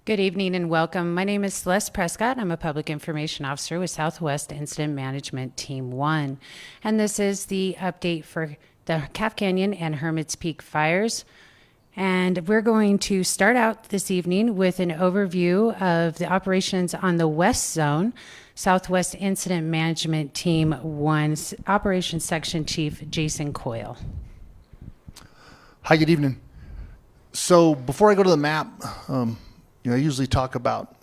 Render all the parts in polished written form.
Good evening and welcome. My name is Celeste Prescott. I'm a Public Information Officer with Southwest Incident Management Team 1. And this is the update for the Calf Canyon and Hermits Peak fires. And we're going to start out this evening with an overview of the operations on the West Zone. Southwest Incident Management Team 1's Operations Section Chief Jason Coyle. Hi, good evening. So before I go to the map, I usually talk about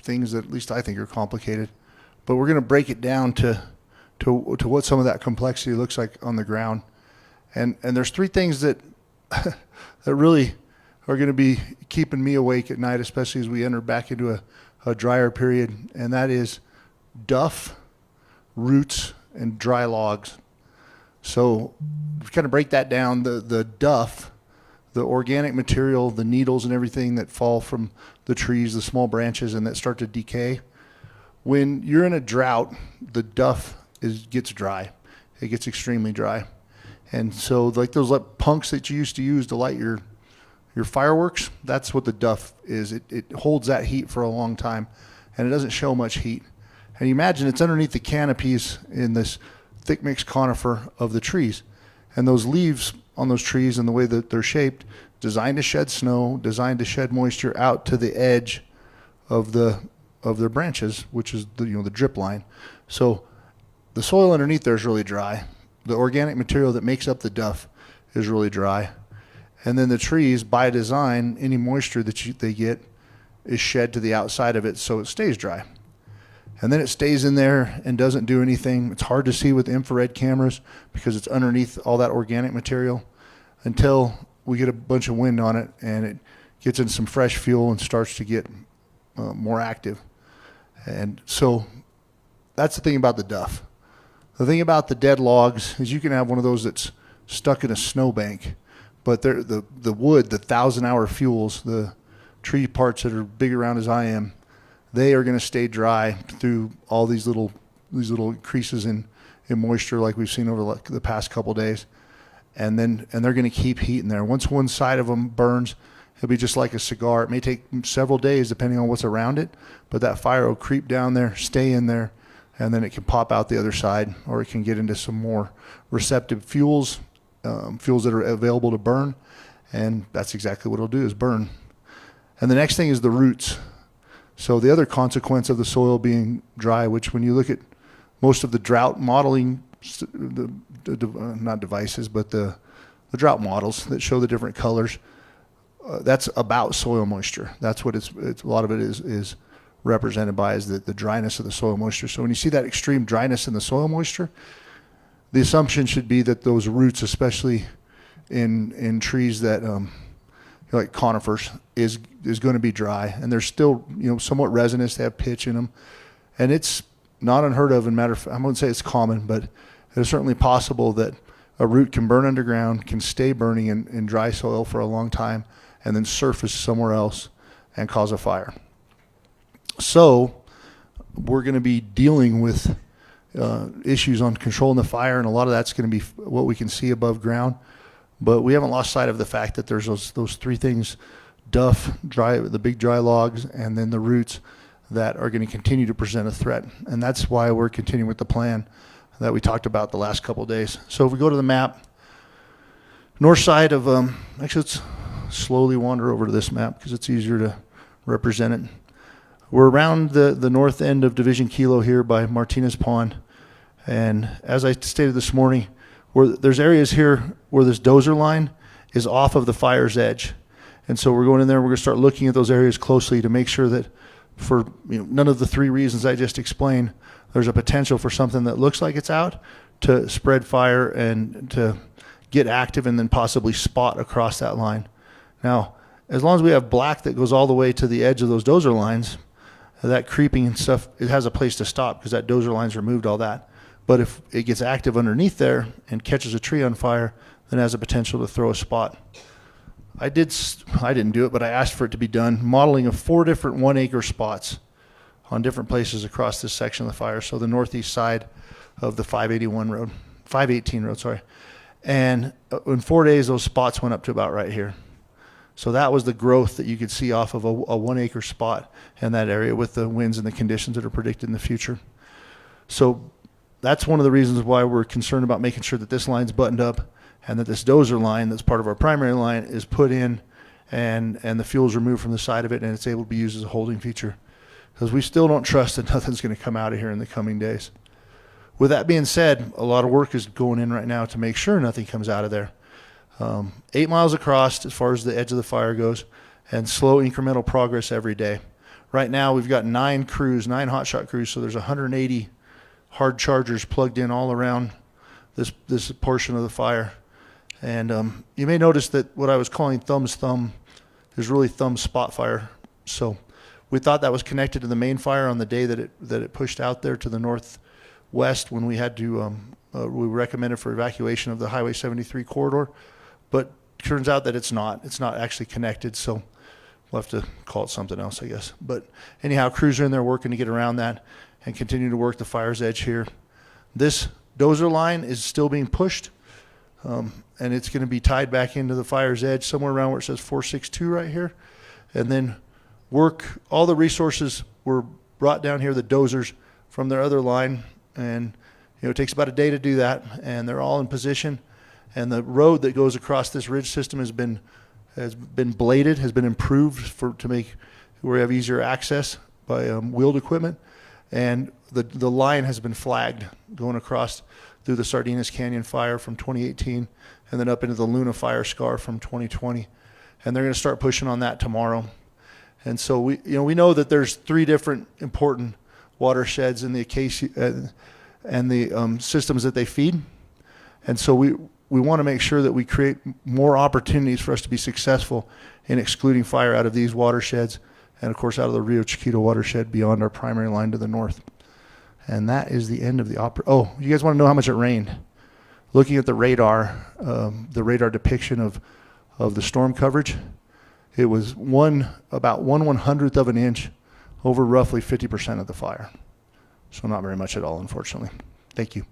things that at least I think are complicated, but we're going to break it down to what some of that complexity looks like on the ground. And there's three things that that really are going to be keeping me awake at night, especially as we enter back into a drier period, and that is duff, roots, and dry logs. So to kind of break that down, the duff, the organic material, the needles and everything that fall from the trees, the small branches, and that start to decay. When you're in a drought, the duff gets dry. It gets extremely dry. And so like those punks that you used to use to light your fireworks, that's what the duff is. It holds that heat for a long time, and it doesn't show much heat. And you imagine it's underneath the canopies in this thick mixed conifer of the trees. And those leaves on those trees and the way that they're shaped, designed to shed snow, designed to shed moisture out to the edge of their branches, which is the drip line. So the soil underneath there is really dry. The organic material that makes up the duff is really dry. And then the trees, by design, any moisture that they get is shed to the outside of it so it stays dry. And then it stays in there and doesn't do anything. It's hard to see with infrared cameras because it's underneath all that organic material until we get a bunch of wind on it and it gets in some fresh fuel and starts to get more active. And so that's the thing about the duff. The thing about the dead logs is you can have one of those that's stuck in a snowbank, but the wood, the 1,000-hour fuels, the tree parts that are big around as I am, they are going to stay dry through all these little increases in moisture like we've seen over the past couple of days. And they're going to keep heat in there. Once one side of them burns, it'll be just like a cigar. It may take several days depending on what's around it, but that fire will creep down there, stay in there, and then it can pop out the other side, or it can get into some more receptive fuels that are available to burn, and that's exactly what it'll do, is burn. And the next thing is the roots. So the other consequence of the soil being dry, which when you look at most of the drought modeling, not devices, but the drought models that show the different colors, that's about soil moisture. That's what it's a lot of it is represented by, is the dryness of the soil moisture. So when you see that extreme dryness in the soil moisture, the assumption should be that those roots, especially in trees that like conifers, is going to be dry, and they're still somewhat resinous. They have pitch in them, and it's not unheard of. And I wouldn't say it's common, but it's certainly possible that a root can burn underground, can stay burning in dry soil for a long time, and then surface somewhere else and cause a fire. So we're going to be dealing with issues on controlling the fire, and a lot of that's going to be what we can see above ground. But we haven't lost sight of the fact that there's those three things: duff, the big dry logs, and then the roots that are going to continue to present a threat. And that's why we're continuing with the plan that we talked about the last couple of days. So if we go to the map, north side of, actually let's slowly wander over to this map because it's easier to represent it. We're around the north end of Division Kilo here by Martinez Pond. And as I stated this morning, there's areas here where this dozer line is off of the fire's edge. And so we're going in there, we're going to start looking at those areas closely to make sure that for none of the three reasons I just explained, there's a potential for something that looks like it's out to spread fire and to get active and then possibly spot across that line. Now, as long as we have black that goes all the way to the edge of those dozer lines, that creeping and stuff, it has a place to stop because that dozer line's removed all that. But if it gets active underneath there and catches a tree on fire, then it has a potential to throw a spot. I didn't do it, but I asked for it to be done, modeling of 4 different 1-acre spots on different places across this section of the fire. So the northeast side of the 518 road, sorry. And in 4 days, those spots went up to about right here. So that was the growth that you could see off of a 1 acre spot in that area with the winds and the conditions that are predicted in the future. So that's one of the reasons why we're concerned about making sure that this line's buttoned up and that this dozer line that's part of our primary line is put in and the fuel's removed from the side of it and it's able to be used as a holding feature. Because we still don't trust that nothing's going to come out of here in the coming days. With that being said, a lot of work is going in right now to make sure nothing comes out of there. 8 miles across as far as the edge of the fire goes, and slow incremental progress every day. Right now we've got 9 crews, 9 hotshot crews, so there's 180 hard chargers plugged in all around this portion of the fire. And you may notice that what I was calling Thumb's Thumb is really Thumb's Spot Fire. So we thought that was connected to the main fire on the day that it pushed out there to the northwest when we had to we recommended for evacuation of the Highway 73 corridor. But turns out that it's not actually connected, so we'll have to call it something else, I guess. But anyhow, crews are in there working to get around that and continue to work the fire's edge here. This dozer line is still being pushed, and it's going to be tied back into the fire's edge somewhere around where it says 462 right here. And then all the resources were brought down here, the dozers, from their other line, and it takes about a day to do that, and they're all in position. And the road that goes across this ridge system has been bladed, has been improved to make where we have easier access by wheeled equipment. And the line has been flagged going across through the Sardinas Canyon fire from 2018 and then up into the Luna fire scar from 2020. And they're going to start pushing on that tomorrow. And so we know that there's 3 different important watersheds in the Acacia and the systems that they feed. And so we want to make sure that we create more opportunities for us to be successful in excluding fire out of these watersheds and, of course, out of the Rio Chiquito watershed beyond our primary line to the north. And that is the end of the Oh, you guys want to know how much it rained? Looking at the radar depiction of the storm coverage, it was about 1/100th of an inch over roughly 50% of the fire. So not very much at all, unfortunately. Thank you.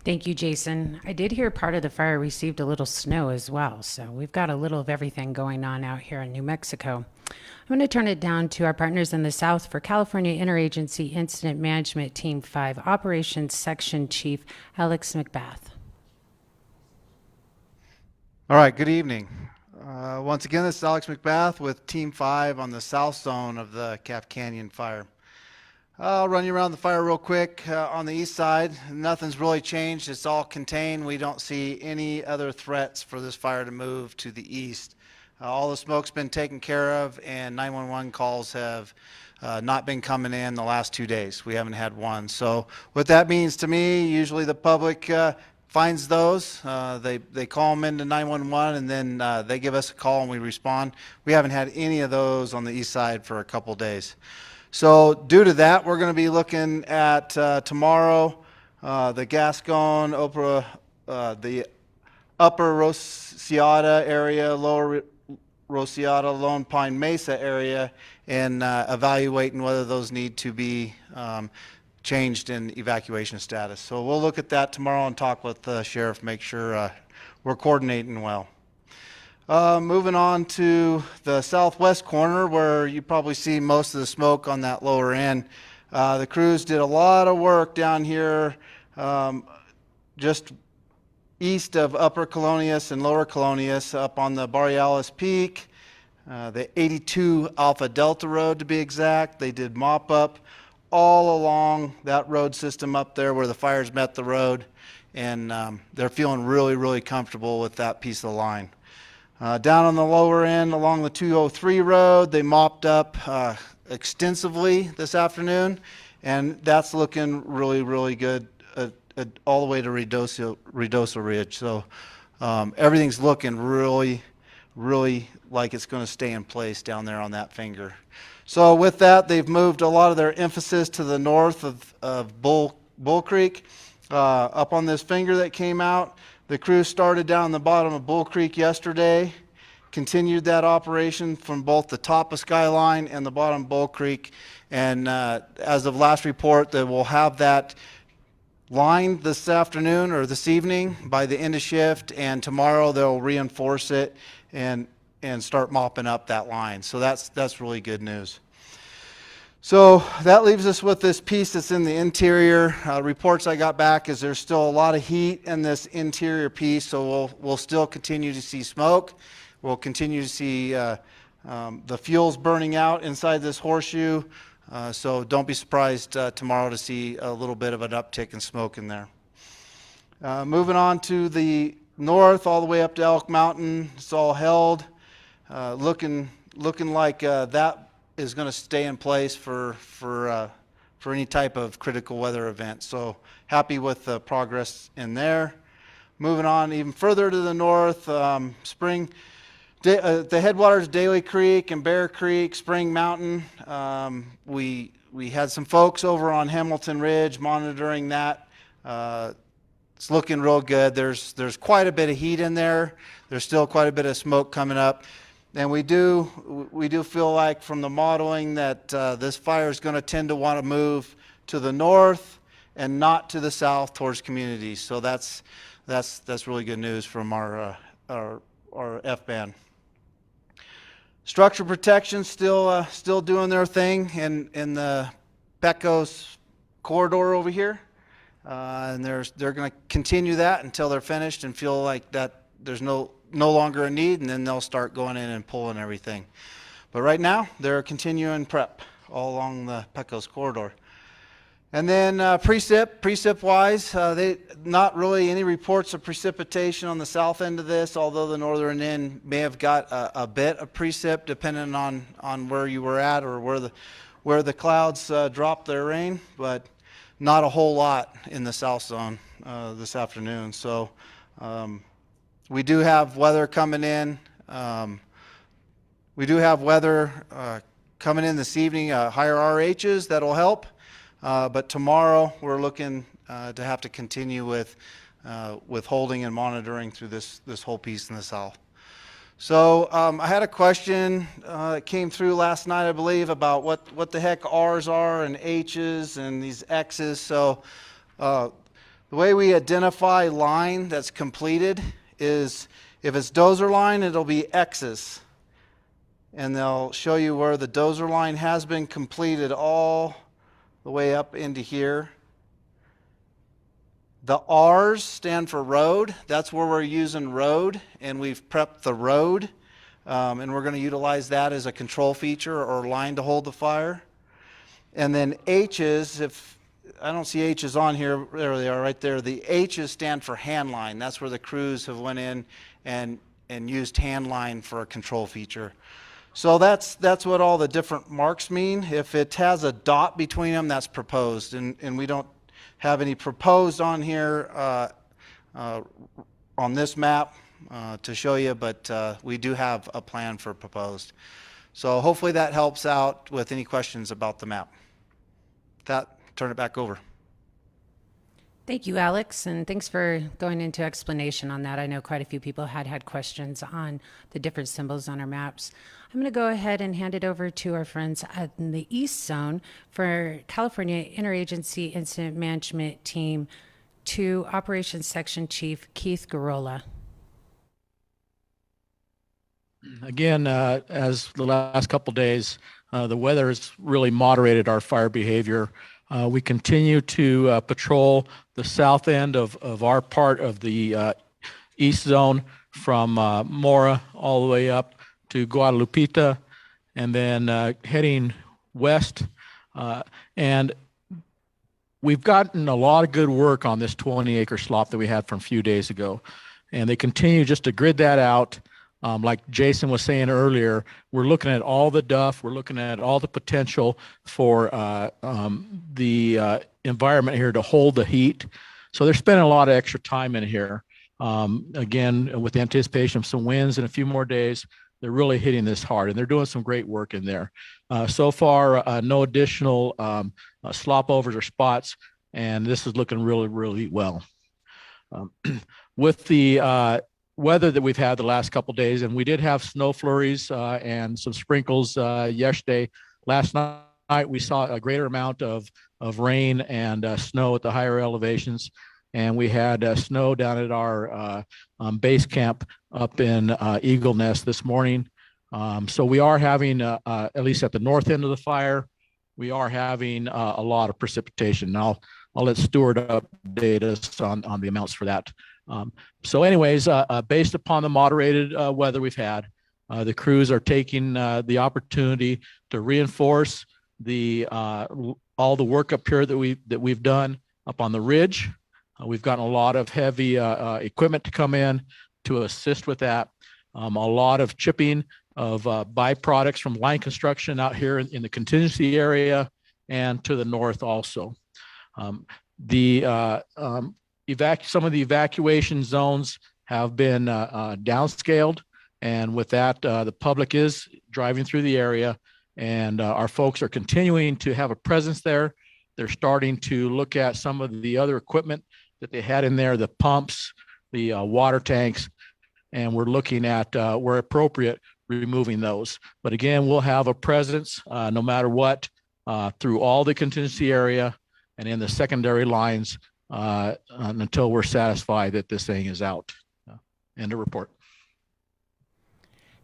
Thank you, Jason. I did hear part of the fire received a little snow as well, so we've got a little of everything going on out here in New Mexico. I'm going to turn it down to our partners in the South for California Interagency Incident Management Team 5 Operations Section Chief Alex McBath. All right, good evening. Once again, this is Alex McBath with Team 5 on the south zone of the Cap Canyon fire. I'll run you around the fire real quick. On the east side, nothing's really changed. It's all contained. We don't see any other threats for this fire to move to the east. All the smoke's been taken care of, and 911 calls have not been coming in the last 2 days. We haven't had one. So what that means to me, usually the public finds those. They call them into 911, and then they give us a call and we respond. We haven't had any of those on the east side for a couple days. So due to that, we're going to be looking at tomorrow the Gascon, the upper Rosiata area, lower Rosiata, Lone Pine Mesa area, and evaluating whether those need to be changed in evacuation status. So we'll look at that tomorrow and talk with the sheriff, make sure we're coordinating well. Moving on to the southwest corner where you probably see most of the smoke on that lower end. The crews did a lot of work down here just east of Upper Colonias and Lower Colonias up on the Borealis Peak, the 82 Alpha Delta Road to be exact. They did mop up all along that road system up there where the fires met the road, and they're feeling really, really comfortable with that piece of the line. Down on the lower end along the 203 road, they mopped up extensively this afternoon, and that's looking really, really good all the way to Ruidoso Ridge. So everything's looking really, really like it's going to stay in place down there on that finger. So with that, they've moved a lot of their emphasis to the north of Bull Creek, up on this finger that came out. The crew started down the bottom of Bull Creek yesterday, continued that operation from both the top of Skyline and the bottom of Bull Creek, and as of last report, they will have that lined this afternoon or this evening by the end of shift, and tomorrow they'll reinforce it and start mopping up that line. So that's really good news. So that leaves us with this piece that's in the interior. Reports I got back is there's still a lot of heat in this interior piece, so we'll still continue to see smoke. We'll continue to see the fuels burning out inside this horseshoe. So don't be surprised tomorrow to see a little bit of an uptick in smoke in there. Moving on to the north, all the way up to Elk Mountain, it's all held. Looking like that is going to stay in place for any type of critical weather event. So happy with the progress in there. Moving on even further to the north, the headwaters of Daly Creek and Bear Creek, Spring Mountain. We had some folks over on Hamilton Ridge monitoring that. It's looking real good. There's quite a bit of heat in there. There's still quite a bit of smoke coming up. And we do feel like from the modeling that this fire is going to tend to want to move to the north and not to the south towards communities. So that's really good news from our F-band. Structure protection still doing their thing in the Pecos corridor over here, and they're going to continue that until they're finished and feel like that there's no longer a need, and then they'll start going in and pulling everything. But right now, they're continuing prep all along the Pecos corridor. And then precip-wise, not really any reports of precipitation on the south end of this, although the northern end may have got a bit of precip depending on where you were at or where the clouds dropped their rain, but not a whole lot in the south zone this afternoon. So we do have weather coming in. We do have weather coming in this evening, higher RHs that'll help. But tomorrow we're looking to have to continue with holding and monitoring through this whole piece in the south. So I had a question that came through last night, I believe, about what the heck R's are and H's and these X's. So the way we identify line that's completed is if it's dozer line, it'll be X's. And they'll show you where the dozer line has been completed all the way up into here. The R's stand for road. That's where we're using road, and we've prepped the road. And we're going to utilize that as a control feature or line to hold the fire. And then H's, if I don't see H's on here, there they are right there. The H's stand for hand line. That's where the crews have went in and used hand line for a control feature. So that's what all the different marks mean. If it has a dot between them, that's proposed. And we don't have any proposed on here on this map to show you, but we do have a plan for proposed. So hopefully that helps out with any questions about the map. With that, turn it back over. Thank you, Alex, and thanks for going into explanation on that. I know quite a few people had questions on the different symbols on our maps. I'm going to go ahead and hand it over to our friends in the East Zone for California Interagency Incident Management Team 2 Operations Section Chief Keith Garola. Again, as the last couple of days, the weather has really moderated our fire behavior. We continue to patrol the south end of our part of the East Zone from Mora all the way up to Guadalupita, and then heading west. And we've gotten a lot of good work on this 20-acre slop that we had from a few days ago. And they continue just to grid that out. Like Jason was saying earlier, we're looking at all the duff. We're looking at all the potential for the environment here to hold the heat. So they're spending a lot of extra time in here. Again, with the anticipation of some winds in a few more days, they're really hitting this hard, and they're doing some great work in there. So far, no additional slop overs or spots, and this is looking really, really well. With the weather that we've had the last couple of days, and we did have snow flurries and some sprinkles yesterday. Last night we saw a greater amount of rain and snow at the higher elevations. And we had snow down at our base camp up in Eagle Nest this morning. So we are having, at least at the north end of the fire, we are having a lot of precipitation. Now, I'll let Stuart update us on the amounts for that. So anyways, based upon the moderated weather we've had, the crews are taking the opportunity to reinforce all the work up here that we've done up on the ridge. We've gotten a lot of heavy equipment to come in to assist with that. A lot of chipping of byproducts from line construction out here in the contingency area and to the north also. Some of the evacuation zones have been downscaled, and with that, the public is driving through the area, and our folks are continuing to have a presence there. They're starting to look at some of the other equipment that they had in there, the pumps, the water tanks, and we're looking at, where appropriate, removing those. But again, we'll have a presence no matter what through all the contingency area and in the secondary lines until we're satisfied that this thing is out. End of report.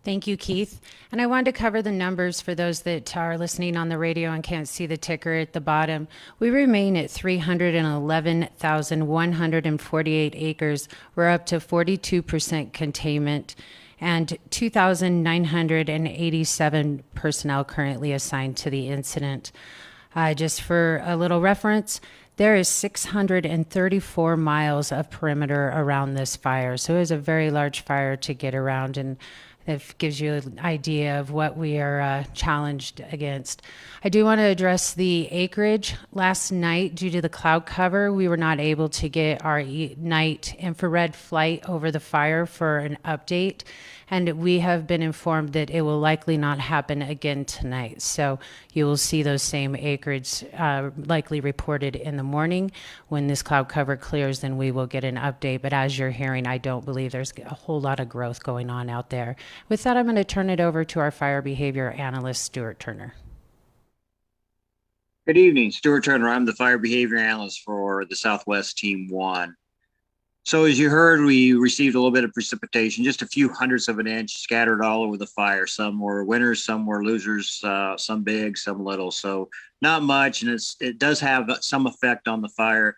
Thank you, Keith. And I wanted to cover the numbers for those that are listening on the radio and can't see the ticker at the bottom. We remain at 311,148 acres. We're up to 42% containment and 2,987 personnel currently assigned to the incident. Just for a little reference, there is 634 miles of perimeter around this fire. So it is a very large fire to get around, and it gives you an idea of what we are challenged against. I do want to address the acreage. Last night, due to the cloud cover, we were not able to get our night infrared flight over the fire for an update. And we have been informed that it will likely not happen again tonight. So you will see those same acreage likely reported in the morning. When this cloud cover clears, then we will get an update. But as you're hearing, I don't believe there's a whole lot of growth going on out there. With that, I'm going to turn it over to our fire behavior analyst, Stuart Turner. Good evening, Stuart Turner. I'm the fire behavior analyst for the Southwest Team 1. So as you heard, we received a little bit of precipitation, just a few hundredths of an inch scattered all over the fire. Some were winners, some were losers, some big, some little. So not much, and it does have some effect on the fire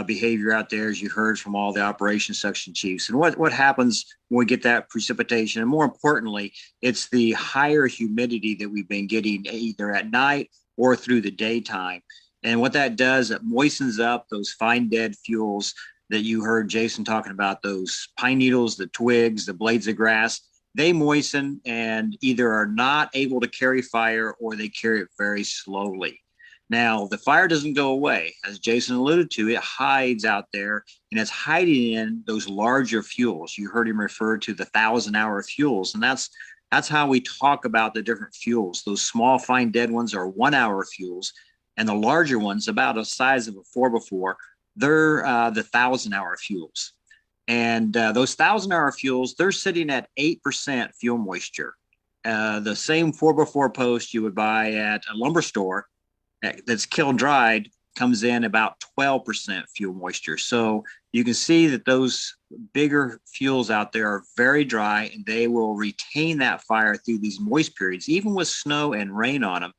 behavior out there, as you heard from all the operations section chiefs. And what happens when we get that precipitation, and more importantly, it's the higher humidity that we've been getting either at night or through the daytime. And what that does, it moistens up those fine dead fuels that you heard Jason talking about, those pine needles, the twigs, the blades of grass. They moisten and either are not able to carry fire or they carry it very slowly. Now, the fire doesn't go away. As Jason alluded to, it hides out there, and it's hiding in those larger fuels. You heard him refer to the 1,000-hour fuels, and that's how we talk about the different fuels. Those small, fine, dead ones are 1-hour fuels, and the larger ones, about the size of a 4x4, they're the 1,000-hour fuels. And those 1,000-hour fuels, they're sitting at 8% fuel moisture. The same 4x4 post you would buy at a lumber store that's kiln dried comes in about 12% fuel moisture. So you can see that those bigger fuels out there are very dry, and they will retain that fire through these moist periods, even with snow and rain on them.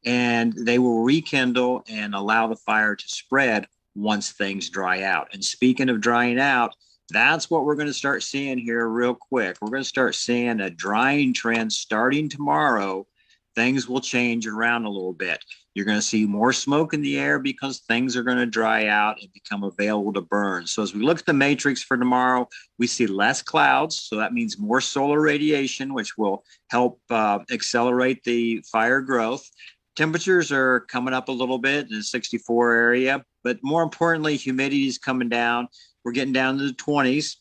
And they will rekindle and allow the fire to spread once things dry out. And speaking of drying out, that's what we're going to start seeing here real quick. We're going to start seeing a drying trend starting tomorrow. Things will change around a little bit. You're going to see more smoke in the air because things are going to dry out and become available to burn. So as we look at the matrix for tomorrow, we see less clouds. So that means more solar radiation, which will help accelerate the fire growth. Temperatures are coming up a little bit in the 64 area, but more importantly, humidity is coming down. We're getting down to the 20s.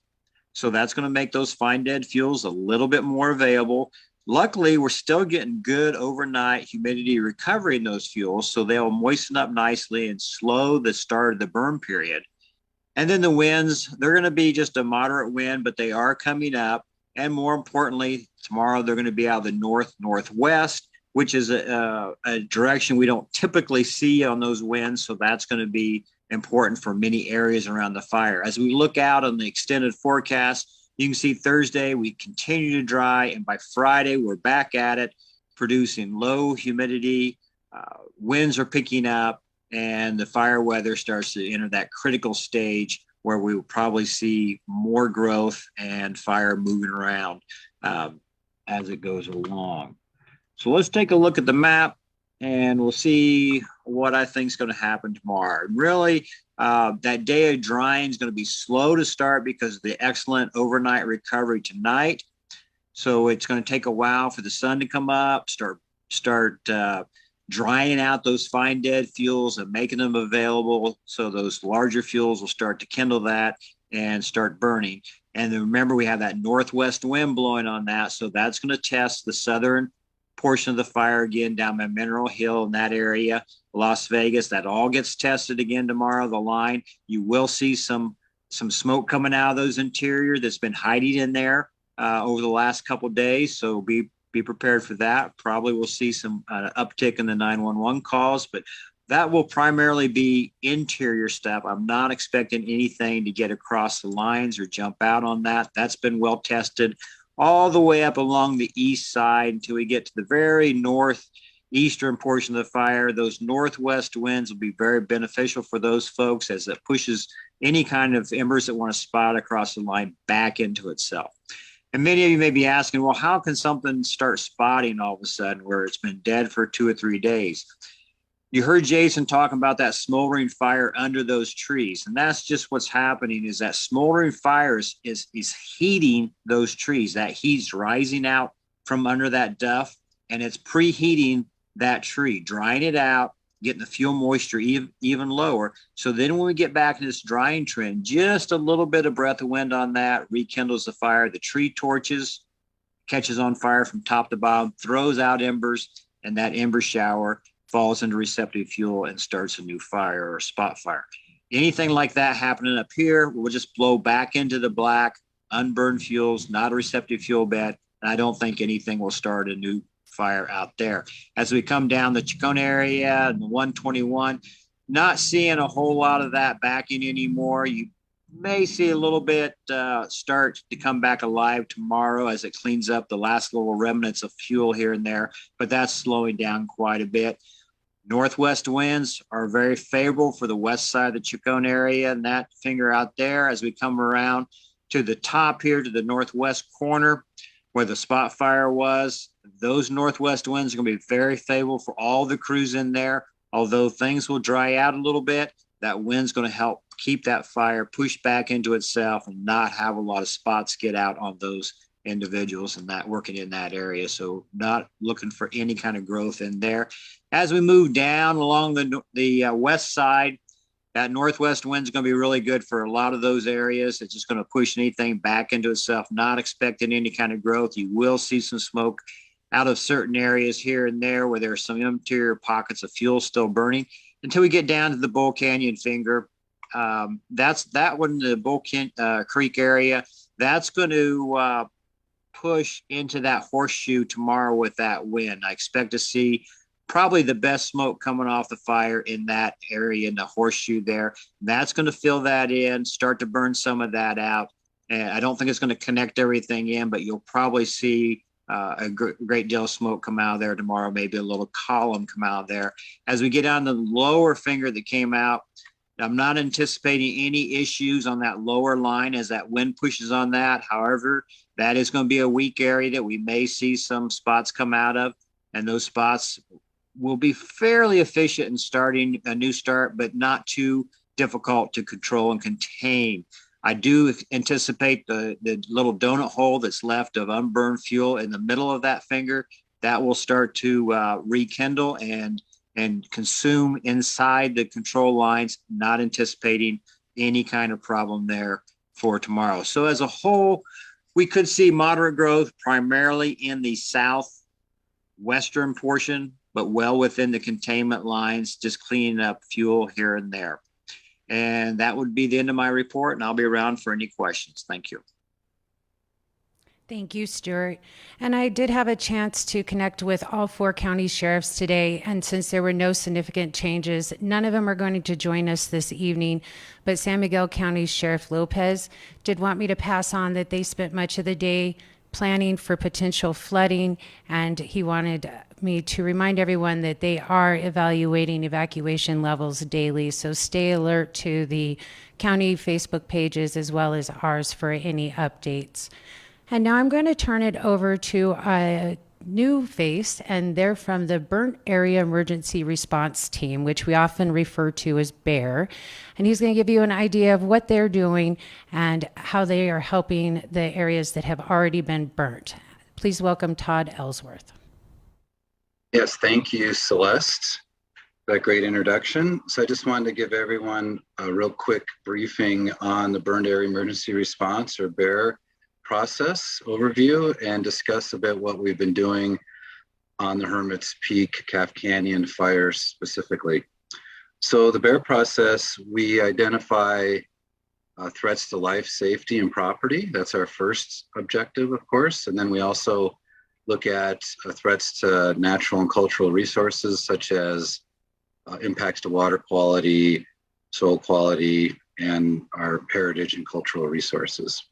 So that's going to make those fine dead fuels a little bit more available. Luckily, we're still getting good overnight humidity recovery in those fuels, so they'll moisten up nicely and slow the start of the burn period. And then the winds, they're going to be just a moderate wind, but they are coming up. And more importantly, tomorrow they're going to be out of the north-northwest, which is a direction we don't typically see on those winds. So that's going to be important for many areas around the fire. As we look out on the extended forecast, you can see Thursday, we continue to dry. And by Friday, we're back at it, producing low humidity. Winds are picking up, and the fire weather starts to enter that critical stage where we will probably see more growth and fire moving around as it goes along. So let's take a look at the map, and we'll see what I think is going to happen tomorrow. Really, that day of drying is going to be slow to start because of the excellent overnight recovery tonight. So it's going to take a while for the sun to come up, start drying out those fine dead fuels and making them available. So those larger fuels will start to kindle that and start burning. And then remember, we have that northwest wind blowing on that. So that's going to test the southern portion of the fire again down by Mineral Hill in that area, Las Vegas. That all gets tested again tomorrow, the line. You will see some smoke coming out of those interior that's been hiding in there over the last couple of days. So be prepared for that. Probably we'll see some uptick in the 911 calls, but that will primarily be interior stuff. I'm not expecting anything to get across the lines or jump out on that. That's been well tested all the way up along the east side until we get to the very northeastern portion of the fire. Those northwest winds will be very beneficial for those folks as it pushes any kind of embers that want to spot across the line back into itself. And many of you may be asking, well, how can something start spotting all of a sudden where it's been dead for 2 or 3 days? You heard Jason talking about that smoldering fire under those trees. And that's just what's happening is that smoldering fire is heating those trees. That heat's rising out from under that duff, and it's preheating that tree, drying it out, getting the fuel moisture even lower. So then when we get back in this drying trend, just a little bit of breath of wind on that rekindles the fire. The tree torches, catches on fire from top to bottom, throws out embers, and that ember shower falls into receptive fuel and starts a new fire or a spot fire. Anything like that happening up here will just blow back into the black, unburned fuels, not a receptive fuel bed. And I don't think anything will start a new fire out there. As we come down the Chicone area and the 121, not seeing a whole lot of that backing anymore. You may see a little bit start to come back alive tomorrow as it cleans up the last little remnants of fuel here and there, but that's slowing down quite a bit. Northwest winds are very favorable for the west side of the Chicone area, and that finger out there as we come around to the top here to the northwest corner where the spot fire was. Those northwest winds are going to be very favorable for all the crews in there. Although things will dry out a little bit, that wind's going to help keep that fire pushed back into itself and not have a lot of spots get out on those individuals and that working in that area. So not looking for any kind of growth in there. As we move down along the west side, that northwest wind is going to be really good for a lot of those areas. It's just going to push anything back into itself, not expecting any kind of growth. You will see some smoke out of certain areas here and there where there are some interior pockets of fuel still burning until we get down to the Bull Canyon finger. That's that one, the Bull Creek area. That's going to push into that horseshoe tomorrow with that wind. I expect to see probably the best smoke coming off the fire in that area in the horseshoe there. That's going to fill that in, start to burn some of that out. And I don't think it's going to connect everything in, but you'll probably see a great deal of smoke come out of there tomorrow, maybe a little column come out of there. As we get on the lower finger that came out, I'm not anticipating any issues on that lower line as that wind pushes on that. However, that is going to be a weak area that we may see some spots come out of, and those spots will be fairly efficient in starting a new start, but not too difficult to control and contain. I do anticipate the little donut hole that's left of unburned fuel in the middle of that finger that will start to rekindle and consume inside the control lines, not anticipating any kind of problem there for tomorrow. So as a whole, we could see moderate growth primarily in the southwestern portion, but well within the containment lines, just cleaning up fuel here and there. And that would be the end of my report, and I'll be around for any questions. Thank you. Thank you, Stuart. And I did have a chance to connect with all 4 county sheriffs today. And since there were no significant changes, none of them are going to join us this evening. But San Miguel County Sheriff Lopez did want me to pass on that they spent much of the day planning for potential flooding. And he wanted me to remind everyone that they are evaluating evacuation levels daily. So stay alert to the county Facebook pages as well as ours for any updates. And now I'm going to turn it over to a new face, and they're from the Burnt Area Emergency Response Team, which we often refer to as BEAR. And he's going to give you an idea of what they're doing and how they are helping the areas that have already been burnt. Please welcome Todd Ellsworth. Yes, thank you, Celeste. That great introduction. So I just wanted to give everyone a real quick briefing on the Burnt Area Emergency Response, or BEAR, process overview, and discuss a bit what we've been doing on the Hermits Peak Calf Canyon fire specifically. So the BEAR process, we identify threats to life, safety, and property. That's our first objective, of course. And then we also look at threats to natural and cultural resources, such as impacts to water quality, soil quality, and our heritage and cultural resources.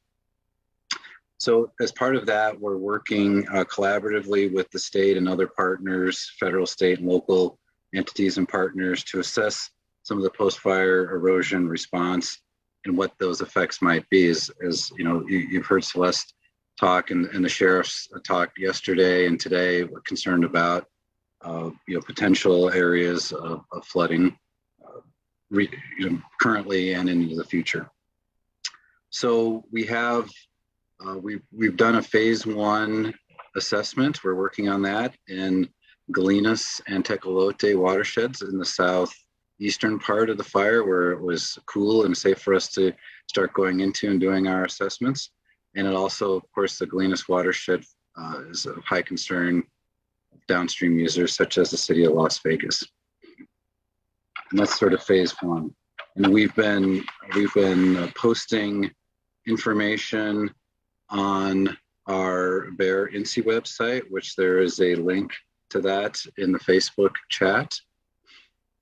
So as part of that, we're working collaboratively with the state and other partners, federal, state, and local entities and partners, to assess some of the post-fire erosion response and what those effects might be. As you know, you've heard Celeste talk and the sheriff's talk yesterday and today. We're concerned about potential areas of flooding currently and into the future. So we have we've done a phase 1 assessment. We're working on that in Galinas and Tecolote watersheds in the southeastern part of the fire, where it was cool and safe for us to start going into and doing our assessments. And it also, of course, the Galinas watershed is of high concern downstream users such as the city of Las Vegas. And that's sort of phase 1. And we've been posting information on our BEAR INSEE website, which there is a link to that in the Facebook chat,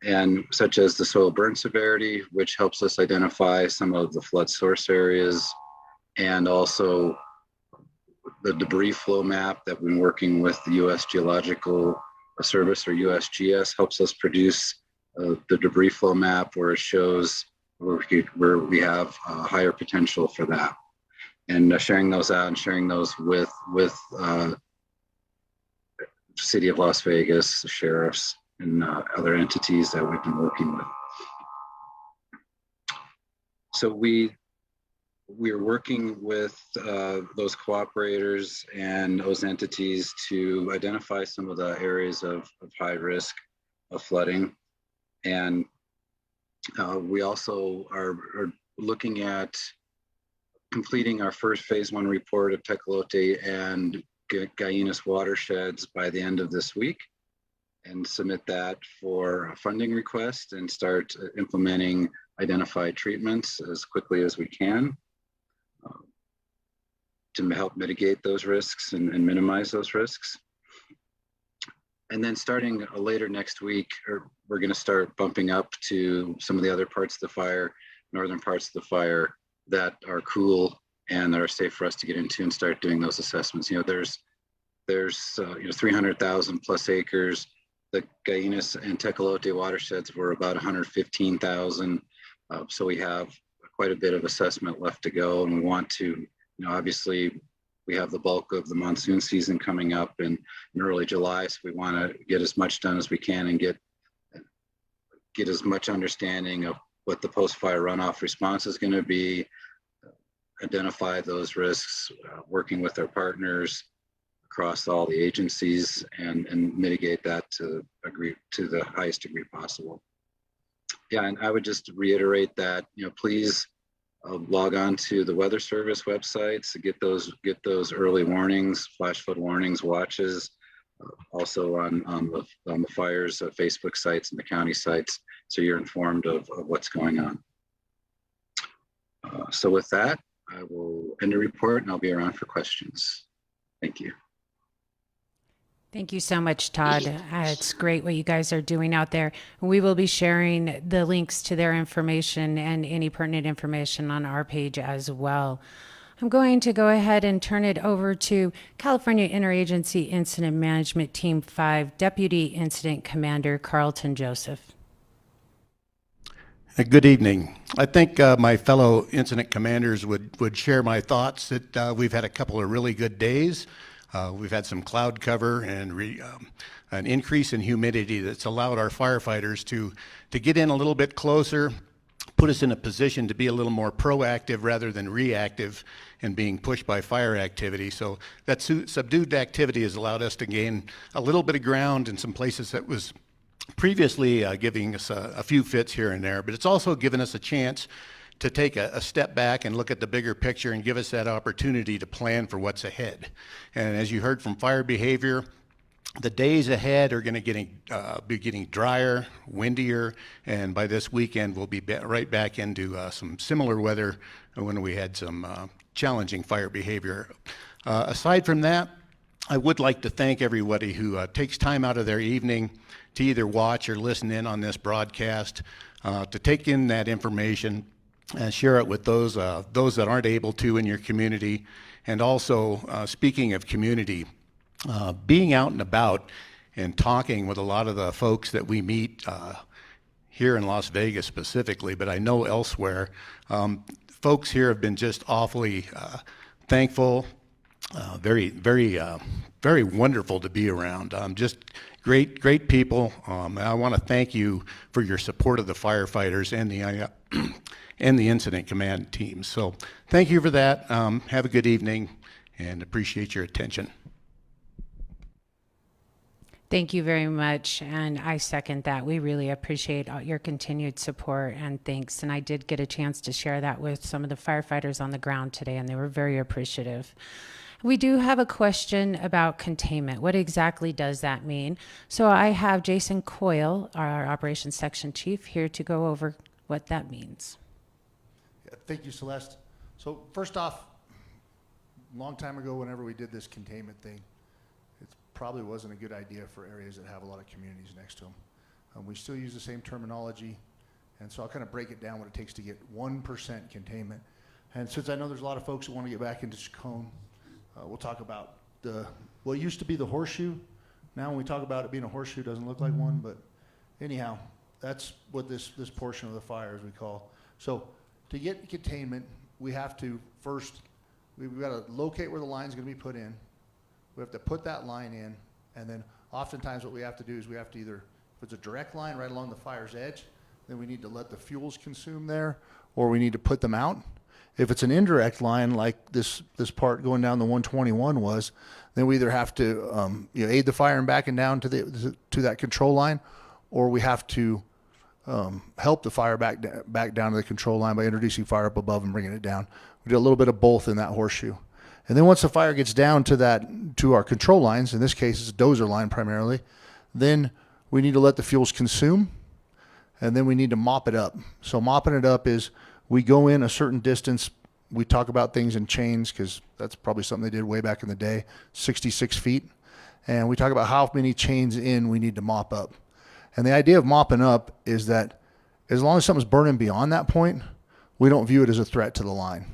and such as the soil burn severity, which helps us identify some of the flood source areas, and also the debris flow map that we've been working with the U.S. Geological Service, or USGS, helps us produce the debris flow map, where it shows where we have higher potential for that. And sharing those out and sharing those with City of Las Vegas, the sheriffs, and other entities that we've been working with. So we are working with those cooperators and those entities to identify some of the areas of high risk of flooding. And we also are looking at completing our first phase 1 report of Tecolote and Galinas watersheds by the end of this week, and submit that for a funding request and start implementing identified treatments as quickly as we can to help mitigate those risks and minimize those risks. And then starting later next week, we're going to start bumping up to some of the other parts of the fire, northern parts of the fire, that are cool and that are safe for us to get into and start doing those assessments. There's 300,000 plus acres. The Galinas and Tecolote watersheds were about 115,000. So we have quite a bit of assessment left to go, and we want to, obviously we have the bulk of the monsoon season coming up in early July. So we want to get as much done as we can and get as much understanding of what the post-fire runoff response is going to be, identify those risks, working with our partners across all the agencies, and mitigate that to the highest degree possible. Yeah, and I would just reiterate that, please log on to the Weather Service websites to get those early warnings, flash flood warnings, watches, also on the fires Facebook sites and the county sites, so you're informed of what's going on. So with that, I will end the report, and I'll be around for questions. Thank you. Thank you so much, Todd. It's great what you guys are doing out there. We will be sharing the links to their information and any pertinent information on our page as well. I'm going to go ahead and turn it over to California Interagency Incident Management Team 5 Deputy Incident Commander Carlton Joseph. Good evening. I think my fellow incident commanders would share my thoughts that we've had a couple of really good days. We've had some cloud cover and an increase in humidity that's allowed our firefighters to get in a little bit closer, put us in a position to be a little more proactive rather than reactive and being pushed by fire activity. So that subdued activity has allowed us to gain a little bit of ground in some places that was previously giving us a few fits here and there, but it's also given us a chance to take a step back and look at the bigger picture and give us that opportunity to plan for what's ahead. And as you heard from fire behavior, the days ahead are going to be getting drier, windier, and by this weekend we'll be right back into some similar weather when we had some challenging fire behavior. Aside from that, I would like to thank everybody who takes time out of their evening to either watch or listen in on this broadcast, to take in that information and share it with those that aren't able to in your community. And also, speaking of community, being out and about and talking with a lot of the folks that we meet here in Las Vegas specifically, but I know elsewhere, folks here have been just awfully thankful, very wonderful to be around. Just great people. I want to thank you for your support of the firefighters and the incident command teams. So thank you for that. Have a good evening and appreciate your attention. Thank you very much, and I second that. We really appreciate your continued support and thanks, and I did get a chance to share that with some of the firefighters on the ground today, and they were very appreciative. We do have a question about containment. What exactly does that mean? So I have Jason Coyle, our Operations Section Chief, here to go over what that means. Yeah, thank you, Celeste. So first off, a long time ago, whenever we did this containment thing, it probably wasn't a good idea for areas that have a lot of communities next to them. We still use the same terminology, and so I'll kind of break it down what it takes to get 1% containment. And since I know there's a lot of folks who want to get back into Chacon, we'll talk about what used to be the horseshoe. Now when we talk about it being a horseshoe, it doesn't look like one, but anyhow, that's what this portion of the fire is we call. So to get containment, we have to first, we've got to locate where the line's going to be put in. We have to put that line in, and then oftentimes what we have to do is we have to either, if it's a direct line right along the fire's edge, then we need to let the fuels consume there, or we need to put them out. If it's an indirect line like this part going down the 121 was, then we either have to aid the fire in backing down to that control line, or we have to help the fire back down to the control line by introducing fire up above and bringing it down. We do a little bit of both in that horseshoe. And then once the fire gets down to our control lines, in this case it's a dozer line primarily, then we need to let the fuels consume, and then we need to mop it up. So mopping it up is we go in a certain distance. We talk about things in chains because that's probably something they did way back in the day, 66 feet. And we talk about how many chains in we need to mop up. And the idea of mopping up is that as long as something's burning beyond that point, we don't view it as a threat to the line.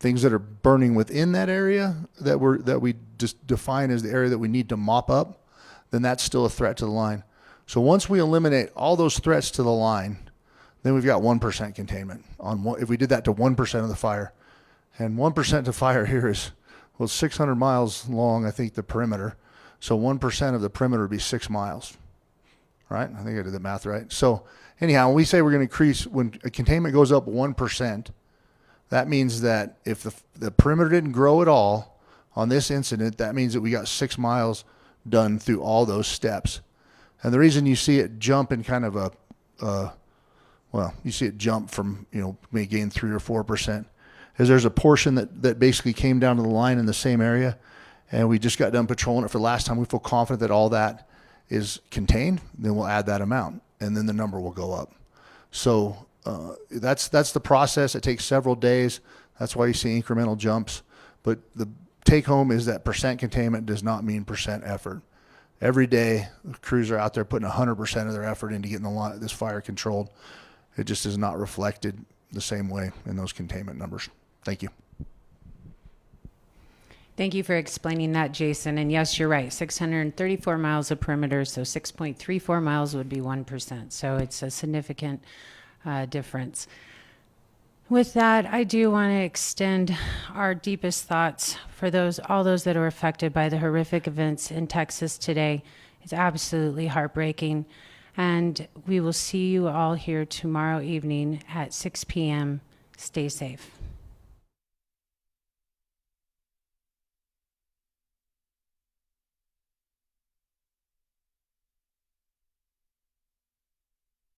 Things that are burning within that area that we just define as the area that we need to mop up, then that's still a threat to the line. So once we eliminate all those threats to the line, then we've got 1% containment. If we did that to 1% of the fire, and 1% of fire here is, 600 miles long, I think, the perimeter. So 1% of the perimeter would be 6 miles, right? I think I did the math right. So anyhow, when we say we're going to increase, when a containment goes up 1%, that means that if the perimeter didn't grow at all on this incident, that means that we got 6 miles done through all those steps. And the reason you see it jump in kind of you see it jump from, may gain 3 or 4%, is there's a portion that basically came down to the line in the same area, and we just got done patrolling it for the last time. We feel confident that all that is contained, then we'll add that amount, and then the number will go up. So that's the process. It takes several days. That's why you see incremental jumps. But the take home is that percent containment does not mean percent effort. Every day, the crews are out there putting 100% of their effort into getting this fire controlled. It just is not reflected the same way in those containment numbers. Thank you. Thank you for explaining that, Jason. And yes, you're right. 634 miles of perimeter, so 6.34 miles would be 1%. So it's a significant difference. With that, I do want to extend our deepest thoughts for all those that are affected by the horrific events in Texas today. It's absolutely heartbreaking. And we will see you all here tomorrow evening at 6 p.m. Stay safe.